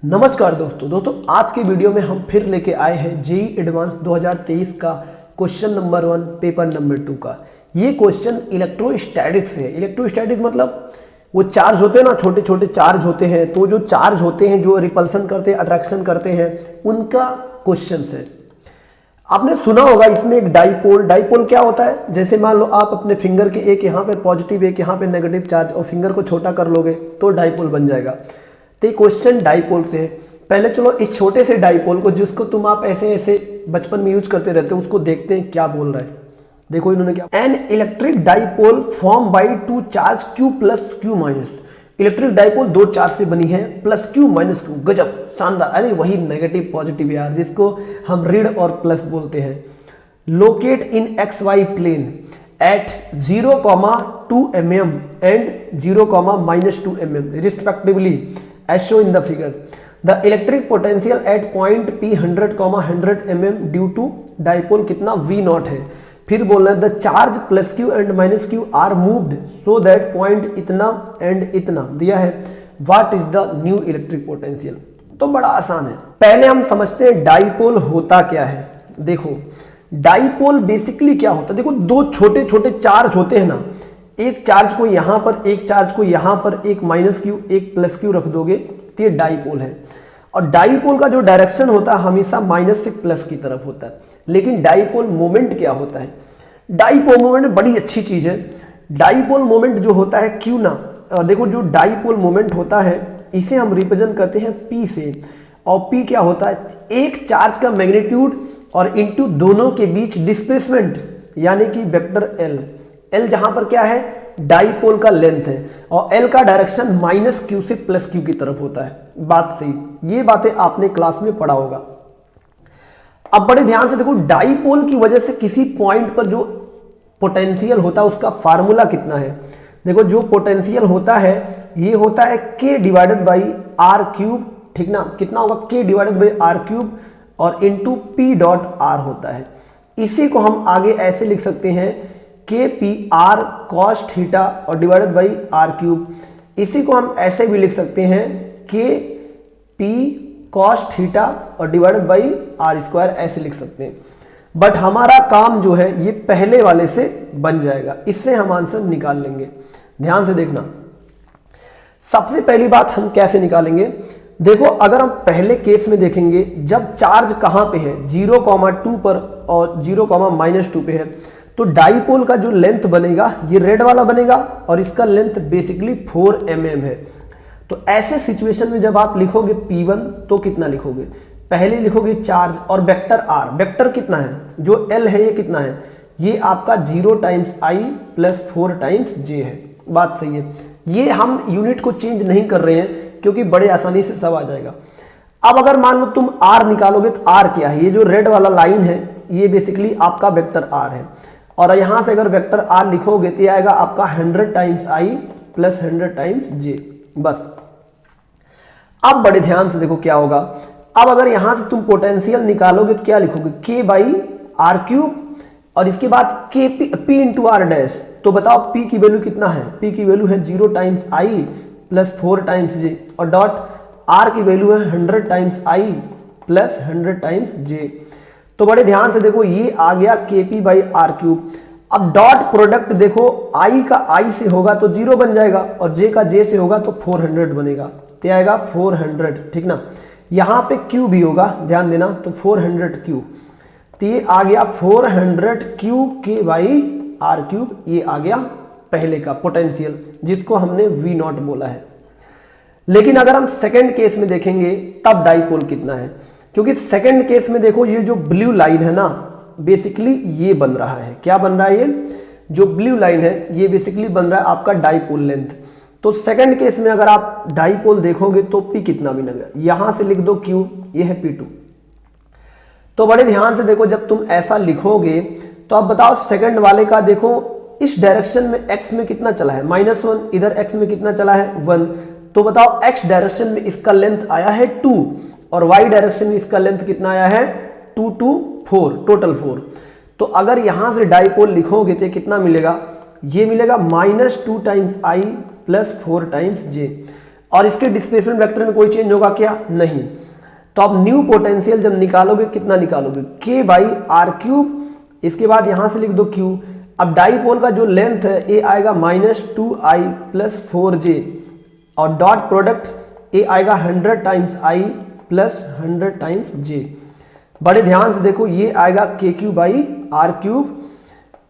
नमस्कार दोस्तों आज के वीडियो में हम फिर लेके आए हैं जेईई एडवांस 2023 का क्वेश्चन नंबर 1 पेपर नंबर 2 का। ये क्वेश्चन इलेक्ट्रोस्टैटिक्स है। इलेक्ट्रोस्टैटिक्स मतलब वो चार्ज होते हैं ना, छोटे छोटे चार्ज होते हैं, तो जो चार्ज होते हैं जो रिपल्सन करते हैं, अट्रैक्शन करते हैं, उनका क्वेश्चन है। आपने सुना होगा इसमें एक डाइपोल क्या होता है, जैसे मान लो आप अपने फिंगर के एक यहाँ पे पॉजिटिव एक यहाँ पे नेगेटिव चार्ज और फिंगर को छोटा कर लोगे तो डाइपोल बन जाएगा। तो क्वेश्चन डाइपोल से है। पहले चलो इस छोटे से डाइपोल को, जिसको तुम आप ऐसे ऐसे बचपन में यूज करते रहते हो, उसको देखते हैं क्या बोल रहा है। देखो इन्होंने क्या, an electric dipole form by two charge Q plus Q minus. Electric dipole दो चार्ज से बनी है, प्लस क्यू माइनस क्यू। गजब, शानदार। अरे वही नेगेटिव पॉजिटिव यार, जिसको हम ऋण और प्लस बोलते हैं। Locate in X Y plane at 0,2 mm and 0,-2 mm respectively as shown in the figure. The electric potential at point P 100,100 mm due to dipole कितना V0 है। फिर बोलना है the charge plus Q and minus Q are moved so that point इतना and इतना दिया है। What is the new electric potential? तो बड़ा आसान है। पहले हम समझते हैं डाइपोल होता क्या है। देखो डाइपोल बेसिकली क्या होता है, देखो दो छोटे छोटे चार्ज होते हैं ना, एक चार्ज को यहां पर, एक चार्ज को यहां पर, एक माइनस क्यू एक प्लस क्यू रख दोगे तो ये डाइपोल है। और डाइपोल का जो डायरेक्शन होता है हमेशा माइनस से प्लस की तरफ होता है। लेकिन डाइपोल मोमेंट क्या होता है, डाइपोल मोमेंट बड़ी अच्छी चीज है। डाइपोल मोमेंट जो होता है क्यू ना, देखो जो डाइपोल मोमेंट होता है इसे हम रिप्रेजेंट करते हैं पी से। और पी क्या होता है, एक चार्ज का मैग्नीट्यूड और इनटू दोनों के बीच डिस्प्लेसमेंट, यानी कि वेक्टर एल। एल जहां पर क्या है, डाइपोल का लेंथ है, और एल का डायरेक्शन माइनस क्यू से प्लस क्यू की तरफ होता है। बात सही, ये बातें आपने क्लास में पढ़ा होगा। अब बड़े ध्यान से देखो, डाइपोल की वजह से किसी पॉइंट पर जो पोटेंशियल होता है उसका फार्मूला कितना है। देखो जो पोटेंशियल होता है ये होता है k divided by R cube, ठीक ना। कितना होगा, k divided by R cube और इंटू पी डॉट आर होता है। इसी को हम आगे ऐसे लिख सकते हैं के पी आर कॉस थीटा और डिवाइडेड बाई आर क्यूब। इसी को हम ऐसे भी लिख सकते हैं के पी कॉस थीटा और डिवाइडेड बाई आर स्क्वायर, ऐसे लिख सकते हैं। बट हमारा काम जो है ये पहले वाले से बन जाएगा, इससे हम आंसर निकाल लेंगे। ध्यान से देखना, सबसे पहली बात हम कैसे निकालेंगे। देखो अगर हम पहले केस में देखेंगे, जब चार्ज कहां पे है 0,2 पर और 0,-2 पे है, तो डाइपोल का जो लेंथ बनेगा ये रेड वाला बनेगा और इसका लेंथ बेसिकली 4 mm है। तो ऐसे सिचुएशन में जब आप लिखोगे P1 तो कितना लिखोगे, पहले लिखोगे चार्ज और वेक्टर R। वेक्टर कितना है, जो L है ये कितना है, ये आपका 0 times I plus 4 times J है। बात सही है। ये हम यूनिट को चेंज नहीं कर रहे हैं क्योंकि बड़े आसानी से सब आ जाएगा। अब अगर मान लो तुम R निकालोगे तो R क्या है, ये जो रेड वाला लाइन है ये बेसिकली आपका वेक्टर R है। और यहां से अगर वेक्टर R लिखोगे तो आएगा आपका 100 times I plus 100 times J। बस अब बड़े ध्यान से देखो क्या होगा। अब अगर यहां से तुम पोटेंशियल निकालोगे तो क्या लिखोगे, K बाई आर क्यूब और इसके बाद K P into R dash. तो बताओ P की वैल्यू कितना है, P की वैल्यू है 0 times I plus 4 times J और डॉट R की वैल्यू है 100 times I plus 100 times J। तो बड़े ध्यान से देखो ये आ गया KP बाई आर क्यूब। अब डॉट प्रोडक्ट देखो, I का I से होगा तो 0 बन जाएगा और J का J से होगा तो 400 बनेगा, तो आएगा 400, ठीक ना। यहाँ पे Q भी होगा, ध्यान देना, तो 400Q। तो ये आ गया 400Q K by R cube. ये आ गया पहले का पोटेंशियल, जिसको हमने V0 बोला है। लेकिन अगर हम सेकंड केस में देखेंगे तब डाइपोल कितना है, क्योंकि सेकंड केस में देखो ये जो ब्लू लाइन है ना, बेसिकली ये बन रहा है। क्या बन रहा है, ये जो ब्लू लाइन है ये बेसिकली बन रहा है आपका डाइपोल लेंथ। तो सेकंड केस में अगर आप डाइपोल देखोगे तो P कितना भी लगा, यहां से लिख दो Q, ये है P2। तो बड़े ध्यान से देखो, जब तुम ऐसा लिखोगे तो अब बताओ सेकंड वाले का देखो, इस डायरेक्शन में x में कितना चला है -1, इधर x में कितना चला है 1। तो बताओ x डायरेक्शन में इसका लेंथ आया है 2 और y डायरेक्शन में इसका लेंथ कितना आया है 2 2 4, टोटल 4। तो अगर यहां से डाइपोल लिखोगे तो कितना मिलेगा, ये मिलेगा -2 times I plus 4 times J। और इसके डिस्प्लेसमेंट वेक्टर में कोई चेंज होगा क्या? नहीं। तो अब न्यू पोटेंशियल जब निकालोगे कितना निकालोगे? k बाई आर क्यूब, इसके बाद यहां से लिख दो q। अब डाईपोल का जो लेंथ है ए आएगा -2i प्लस 4j और डॉट प्रोडक्ट ए आएगा 100 times i plus 100 times j। बड़े ध्यान से देखो, ये आएगा KQ बाई आर क्यूब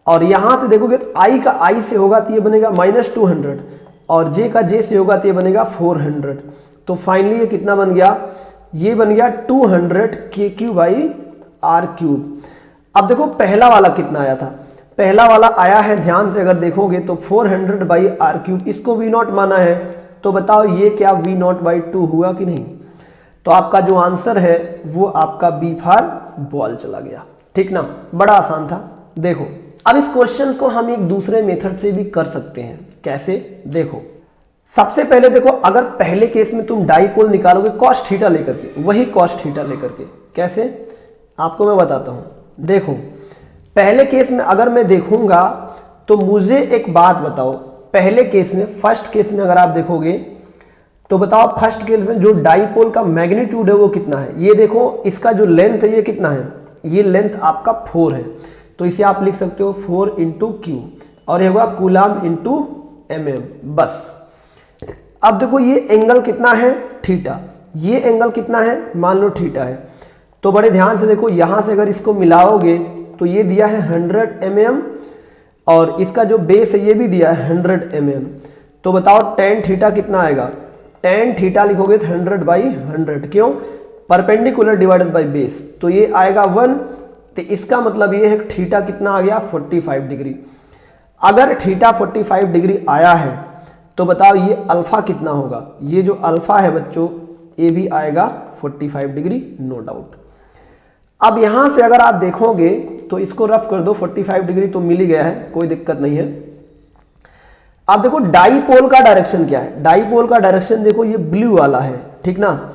और यहां से देखोगे तो i का i से होगा तो ये बनेगा -200 और j का j से होगा तो ये बनेगा 400। तो फाइनली ये कितना बन गया? ये बन गया 200 KQ बाई आर क्यूब। अब देखो पहला वाला कितना आया था? पहला वाला आया है, ध्यान से अगर देखोगे तो 400 बाई आर क्यूब, इसको V0 माना है। तो बताओ ये क्या V0 बाई 2 हुआ कि नहीं? तो आपका जो आंसर है वो आपका बी फॉर बॉल चला गया। ठीक ना, बड़ा आसान था। देखो अब इस क्वेश्चन को हम एक दूसरे मेथड से भी कर सकते हैं। कैसे? देखो सबसे पहले देखो, अगर पहले केस में तुम डाईपोल निकालोगे कॉस थीटा लेकर के, वही कॉस थीटा लेकर के, कैसे आपको मैं बताता हूं। देखो पहले केस में अगर मैं देखूंगा तो मुझे एक बात बताओ, पहले केस में फर्स्ट केस में अगर आप देखोगे तो बताओ फर्स्ट केस में जो डाईपोल का मैग्नीट्यूड है वो कितना है? ये देखो इसका जो लेंथ है ये कितना है? ये लेंथ आपका 4 है। तो इसे आप लिख सकते हो 4 इंटू क्यू और ये होगा कूलाम इंटू mm। बस अब देखो ये एंगल कितना है? थीटा। ये एंगल कितना है? मान लो थीटा है। तो बड़े ध्यान से देखो, यहां से अगर इसको मिलाओगे तो ये दिया है 100 mm और इसका जो बेस है ये भी दिया है 100 mm। तो बताओ tan थीटा कितना आएगा? tan थीटा लिखोगे तो 100 बाई 100, क्यों? परपेंडिकुलर डिवाइडेड बाई बेस, तो ये आएगा 1। तो इसका मतलब ये है थीटा कितना आ गया? 45 डिग्री। अगर थीटा 45 डिग्री आया है तो बताओ ये अल्फा कितना होगा? ये जो अल्फा है बच्चों ये भी आएगा 45 डिग्री, नो डाउट। अब यहां से अगर आप देखोगे तो इसको रफ कर दो, 45 डिग्री तो मिल ही गया है, कोई दिक्कत नहीं है। अब देखो डाईपोल का डायरेक्शन क्या है? डाईपोल का डायरेक्शन देखो ये ब्लू वाला है, ठीक ना।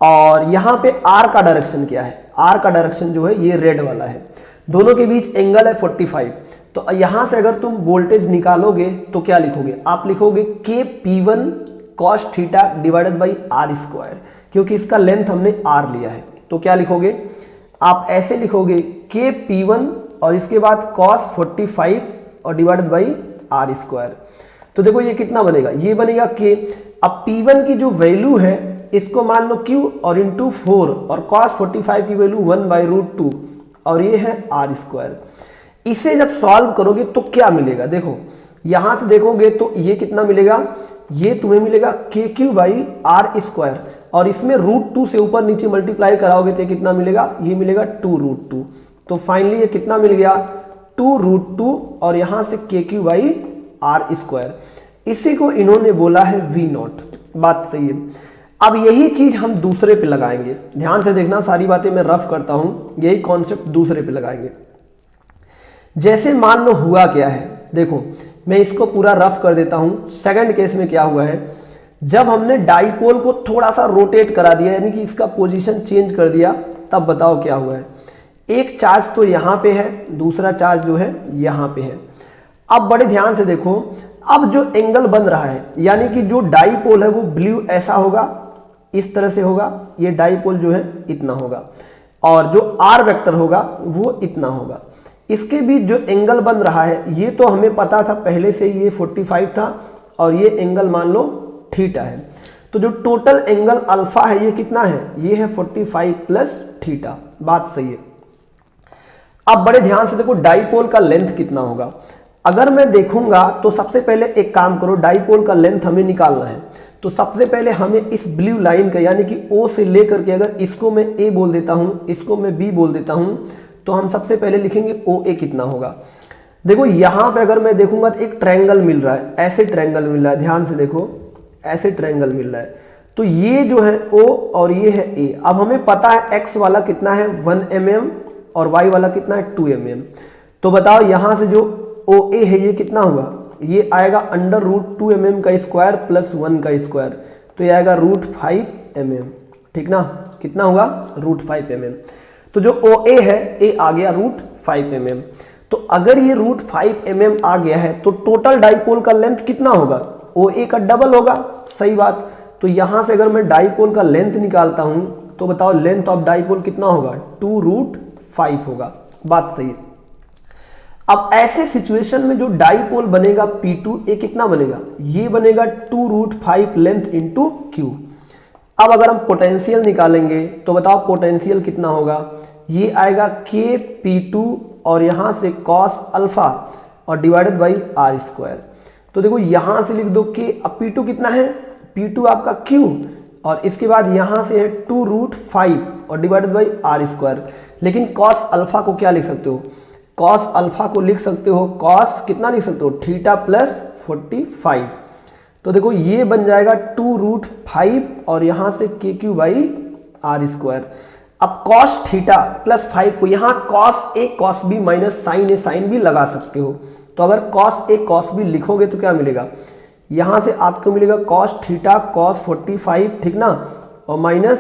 और यहां पे आर का डायरेक्शन क्या है? आर का डायरेक्शन जो है ये रेड वाला है। दोनों के बीच एंगल है 45। तो यहां से अगर तुम वोल्टेज निकालोगे तो क्या लिखोगे? आप लिखोगे के P1 cos theta divided by R square, क्योंकि इसका लेंथ हमने आर लिया है। तो क्या लिखोगे? आप ऐसे लिखोगे के P1 और इसके बाद कॉस 45 और डिवाइडेड बाई आर स्क्वायर। तो देखो ये कितना बनेगा? ये बनेगा के। अब P1 की जो वैल्यू है इसको मान लो Q और इंटू 4 और कॉस 45 की वैल्यू 1/√2 और ये है आर स्क्वायर। इसे जब सॉल्व करोगे तो क्या मिलेगा? देखो यहां से देखोगे तो ये कितना मिलेगा? ये तुम्हें मिलेगा KQ बाई आर स्क्वायर और इसमें √2 से ऊपर नीचे मल्टीप्लाई कराओगे तो कितना मिलेगा? ये मिलेगा 2√2। तो फाइनली ये कितना मिल गया? 2√2 और यहां से KQ बाई आर स्क्वायर। इसी को इन्होंने बोला है V0। बात सही है। अब यही चीज हम दूसरे पे लगाएंगे, ध्यान से देखना, सारी बातें मैं रफ करता हूं, यही कॉन्सेप्ट दूसरे पे लगाएंगे। जैसे मान लो हुआ क्या है, देखो मैं इसको पूरा रफ कर देता हूं। सेकंड केस में क्या हुआ है? जब हमने डाईपोल को थोड़ा सा रोटेट करा दिया, यानी कि इसका पोजीशन चेंज कर दिया, तब बताओ क्या हुआ है? एक चार्ज तो यहां पे है, दूसरा चार्ज जो है यहां पे है। अब बड़े ध्यान से देखो, अब जो एंगल बन रहा है यानी कि जो डाईपोल है वो ब्लू ऐसा होगा, इस तरह से होगा, ये डाईपोल जो है इतना होगा और जो आर वेक्टर होगा वो इतना होगा। इसके बीच जो एंगल बन रहा है ये तो हमें पता था पहले से, ये 45 था और ये एंगल मान लो थीटा है। तो जो टोटल एंगल अल्फा है ये कितना है? ये है 45 प्लस थीटा। बात सही है। अब बड़े ध्यान से देखो डाईपोल का लेंथ कितना होगा। अगर मैं देखूंगा तो सबसे पहले एक काम करो, डाईपोल का लेंथ हमें निकालना है। तो सबसे पहले हमें इस ब्लू लाइन का यानी कि O से लेकर के, अगर इसको मैं A बोल देता हूं, इसको मैं B बोल देता हूं, तो हम सबसे पहले लिखेंगे OA कितना होगा। देखो यहां पे अगर मैं देखूंगा तो एक ट्रायंगल मिल रहा है, ऐसे ट्रायंगल मिल रहा है, ध्यान से देखो ऐसे ट्रायंगल मिल रहा है। तो ये जो है O और ये है A। अब हमें पता है X वाला कितना है 1 mm और Y वाला कितना है 2 mm। तो बताओ यहां से जो OA है ये कितना होगा? ये आएगा √2 mm का स्क्वायर प्लस 1 का स्क्वायर, तो ये आएगा √5 mm। ठीक ना, कितना होगा? √5 mm। तो जो OA है A आ गया √5 mm। तो अगर ये √5 mm आ गया है तो टोटल डाईपोल का लेंथ कितना होगा? OA का डबल होगा, सही बात। तो यहां से अगर मैं डाईपोल का लेंथ निकालता हूं तो बताओ लेंथ ऑफ डाईपोल कितना होगा, 2√5 होगा। बात सही है। अब ऐसे सिचुएशन में जो डाईपोल बनेगा P2 ये कितना बनेगा, ये बनेगा 2√5 लेंथ इंटू Q। अब अगर हम पोटेंशियल निकालेंगे तो बताओ पोटेंशियल कितना होगा, ये आएगा KP2 और यहां से cos अल्फा और डिवाइडेड बाई r²। तो देखो यहां से लिख दो कि अब P2 कितना है, P2 आपका Q और इसके बाद यहां से है 2√5 और डिवाइडेड बाई r²। लेकिन cos अल्फा को क्या लिख सकते हो, cos अल्फा को लिख सकते हो cos कितना लिख सकते हो, थीटा प्लस 45। तो देखो ये बन जाएगा 2√5 और यहां से KQ बाई r²। अब cos थीटा प्लस 5 को यहाँ cos A cos B minus sine A sine B लगा सकते हो। तो अगर cos A cos B लिखोगे तो क्या मिलेगा, यहां से आपको मिलेगा cos थीटा cos 45, ठीक ना, और माइनस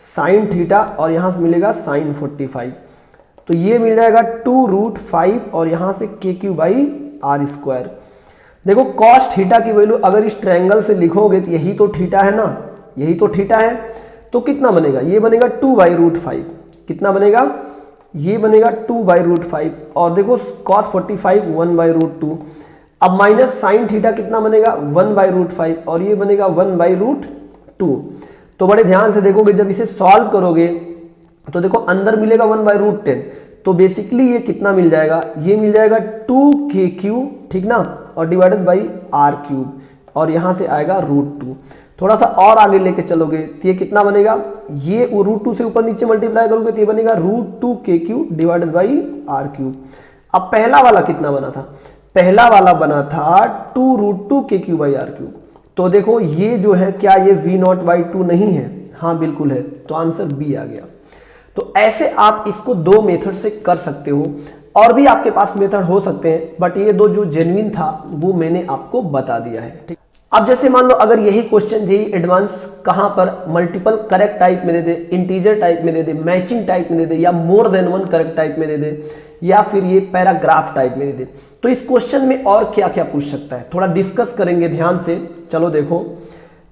साइन थीटा और यहां से मिलेगा साइन 45। तो ये मिल जाएगा 2√5 और यहां से KQ बाई r²। देखो cos थीटा की वैल्यू अगर इस ट्रायंगल से लिखोगे तो यही तो थीटा है ना, यही तो थीटा है, तो कितना बनेगा, ये बनेगा 2/√5। कितना बनेगा, ये बनेगा 2/√5 और देखो cos 45 1/√2। अब माइनस साइन थीटा कितना बनेगा 1/√5 और ये बनेगा 1/√2। तो बड़े ध्यान से देखोगे जब इसे सॉल्व करोगे तो देखो अंदर मिलेगा 1/10। तो बेसिकली ये कितना मिल जाएगा, ये मिल जाएगा 2KQ, ठीक ना, और डिवाइडेड बाई r³ और यहां से आएगा √2। थोड़ा सा और आगे लेके चलोगे तो ये कितना बनेगा, ये √2 से ऊपर नीचे मल्टीप्लाई करोगे तो ये बनेगा √2KQ डिवाइडेड बाई r³। अब पहला वाला कितना बना था, पहला वाला बना था 2√2KQ बाई r³। तो देखो ये जो है क्या ये V0/2 नहीं है, हाँ बिल्कुल है, तो आंसर बी आ गया। तो ऐसे आप इसको दो मेथड से कर सकते हो, और भी आपके पास मेथड हो सकते हैं, बट ये दो जो जेन्युइन था वो मैंने आपको बता दिया है, ठीक। अब जैसे मान लो अगर यही क्वेश्चन जेईई एडवांस कहां पर मल्टीपल करेक्ट टाइप में दे दे, इंटीजर टाइप में दे दे, मैचिंग टाइप में दे दे, या more than one correct type में दे दे, या फिर ये पैराग्राफ टाइप में दे दे, तो इस क्वेश्चन में और क्या क्या पूछ सकता है, थोड़ा डिस्कस करेंगे ध्यान से। चलो देखो,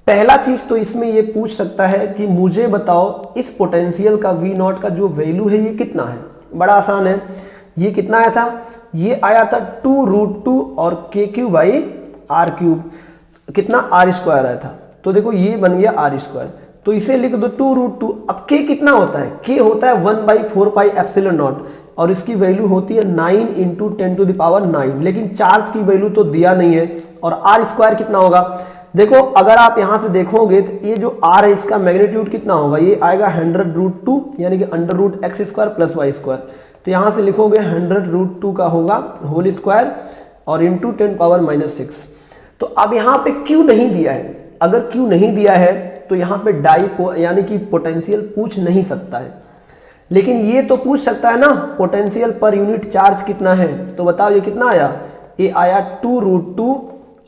पहला चीज तो इसमें ये पूछ सकता है कि मुझे बताओ इस पोटेंशियल का V0 का जो वैल्यू है ये कितना है। बड़ा आसान है, ये कितना आया था, ये आया था 2√2 और KQ बाई r³, कितना r² आया था। तो देखो ये बन गया r², तो इसे लिख दो 2√2। अब k कितना होता है, k होता है 1/4πε0 और इसकी वैल्यू होती है 9 × 10⁹ लेकिन चार्ज की वैल्यू तो दिया नहीं है। और r² कितना होगा, देखो अगर आप यहां से देखोगे तो ये जो r है इसका मैग्नीट्यूड कितना होगा, ये आएगा 100√2 यानी कि √x² + y²। तो यहां से लिखोगे 100√2 का होगा होल स्क्वायर और इंटू 10⁻⁻⁶। तो अब यहां पे Q नहीं दिया है, अगर Q नहीं दिया है तो यहां पे डाईपोल यानी कि पोटेंशियल पूछ नहीं सकता है, लेकिन ये तो पूछ सकता है ना पोटेंशियल पर यूनिट चार्ज कितना है। तो बताओ ये कितना आया, ये आया 2√2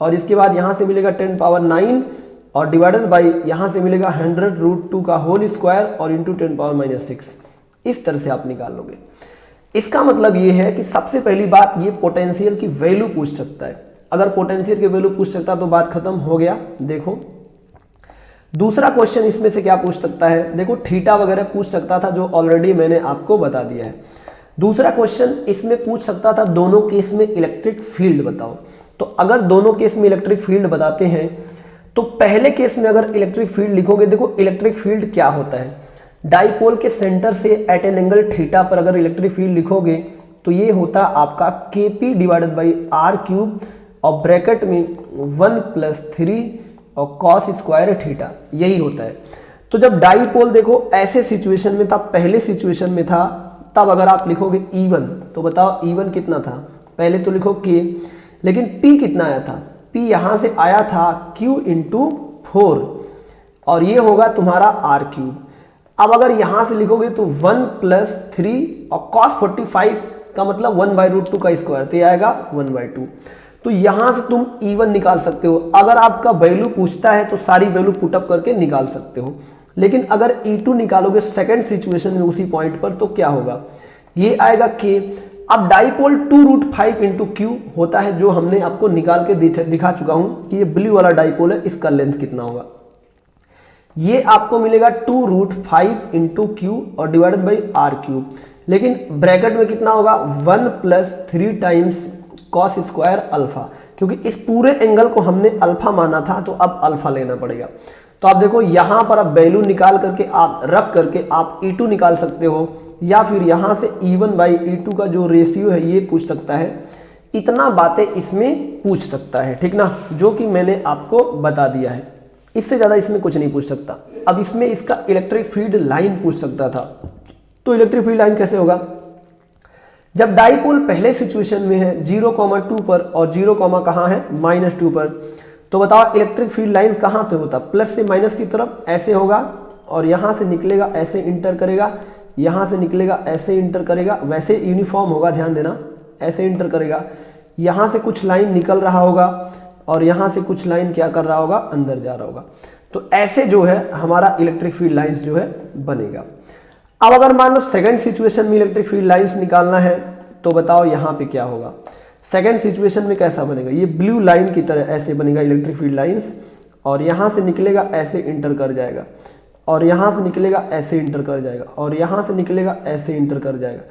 और इसके बाद यहां से मिलेगा 10⁻9 और डिवाइडेड बाई यहां से मिलेगा 100√2 का होल स्क्वायर और इंटू 10⁻⁻⁶। इस तरह से आप निकाल लोगे। इसका मतलब ये है कि सबसे पहली बात ये पोटेंशियल की वैल्यू पूछ सकता है। अगर पोटेंशियल की वैल्यू पूछ सकता तो बात खत्म हो गया। देखो दूसरा क्वेश्चन इसमें से क्या पूछ सकता है, देखो थीटा वगैरह पूछ सकता था जो ऑलरेडी मैंने आपको बता दिया है। दूसरा क्वेश्चन इसमें पूछ सकता था दोनों केस में इलेक्ट्रिक फील्ड बताओ। तो अगर दोनों केस में इलेक्ट्रिक फील्ड बताते हैं तो पहले केस में अगर इलेक्ट्रिक फील्ड लिखोगे, देखो इलेक्ट्रिक फील्ड क्या होता है, डाईपोल के सेंटर से एट एन एंगल थीटा पर अगर इलेक्ट्रिक फील्ड लिखोगे तो ये होता आपका KP डिवाइडेड बाई r³ और ब्रैकेट में 1 + 3 और cos स्क्वायर थीटा, यही होता है। तो जब डाईपोल देखो ऐसे सिचुएशन में था, पहले सिचुएशन में था, तब अगर आप लिखोगे E1 तो बताओ E1 कितना था, पहले तो लिखो K, लेकिन P कितना आया था, P यहां से आया था Q × 4 और ये होगा तुम्हारा r³। अब अगर यहां से लिखोगे तो 1 + 3 और cos 45 का मतलब 1/√2 का स्क्वायर, तो ये आएगा 1/2। तो यहां से तुम E1 निकाल सकते हो। अगर आपका वैल्यू पूछता है तो सारी वैल्यू पुटअप करके निकाल सकते हो, लेकिन अगर E2 निकालोगे सेकंड सिचुएशन में उसी पॉइंट पर तो क्या होगा, ये आएगा K। अब डाईपोल 2√5 × Q होता है जो हमने आपको निकाल के दिखा चुका हूं कि ये ब्लू वाला डाईपोल है, इसका लेंथ कितना होगा। ये आपको मिलेगा 2√5 इंटू क्यू और डिवाइडेड बाई आर क्यूब, लेकिन ब्रैकेट में कितना होगा 1 plus 3 times cos square alpha, क्योंकि इस पूरे एंगल को हमने अल्फा माना था तो अब अल्फा लेना पड़ेगा। तो आप देखो यहां पर आप वैल्यू निकाल करके आप रख करके आप E2 निकाल सकते हो, या फिर यहां से E1 बाई E2 का जो रेशियो है ये पूछ सकता है। इतना बातें इसमें पूछ सकता है, ठीक ना, जो कि मैंने आपको बता दिया है। इससे ज़्यादा इसमें कुछ नहीं पूछ सकता। अब इसमें इसका इलेक्ट्रिक फील्ड लाइन पूछ सकता था। तो इलेक्ट्रिक फील्ड लाइन कैसे होगा, जब डाइपोल पहले सिचुएशन में है 0,2 पर और 0, कहाँ है -2 पर, तो बताओ इलेक्ट्रिक फील्ड लाइन कहाँ से होता, प्लस से माइनस की तरफ ऐसे होगा और यहाँ से निकलेगा ऐसे इंटर करेगा, यहाँ से निकलेगा ऐसे इंटर करेगा, वैसे यूनिफॉर्म होगा, ध्यान देना, ऐसे इंटर करेगा, यहाँ से कुछ लाइन निकल रहा होगा और यहाँ से कुछ लाइन क्या कर रहा होगा, अंदर जा रहा होगा। तो ऐसे जो है हमारा इलेक्ट्रिक फील्ड लाइंस जो है बनेगा। अब अगर मान लो सेकंड सिचुएशन में इलेक्ट्रिक फील्ड लाइंस निकालना है तो बताओ यहाँ पे क्या होगा। सेकंड सिचुएशन में कैसा बनेगा, ये ब्लू लाइन की तरह ऐसे बनेगा इलेक्ट्रिक फील्ड लाइंस, और यहाँ से निकलेगा ऐसे इंटर कर जाएगा, और यहाँ से निकलेगा ऐसे इंटर कर जाएगा, और यहाँ से निकलेगा ऐसे इंटर कर जाएगा,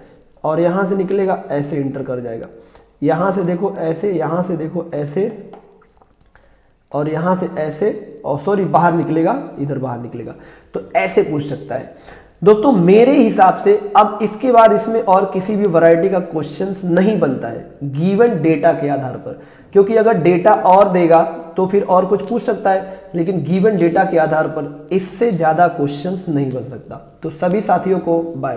और यहाँ से निकलेगा ऐसे इंटर कर जाएगा, यहाँ से देखो ऐसे, यहाँ से देखो ऐसे, और यहाँ से ऐसे, और सॉरी बाहर निकलेगा, इधर बाहर निकलेगा। तो ऐसे पूछ सकता है दोस्तों। मेरे हिसाब से अब इसके बाद इसमें और किसी भी वैरायटी का क्वेश्चंस नहीं बनता है गिवन डेटा के आधार पर, क्योंकि अगर डेटा और देगा तो फिर और कुछ पूछ सकता है, लेकिन गिवन डेटा के आधार पर इससे ज़्यादा क्वेश्चंस नहीं बन सकता। तो सभी साथियों को बाय बाय।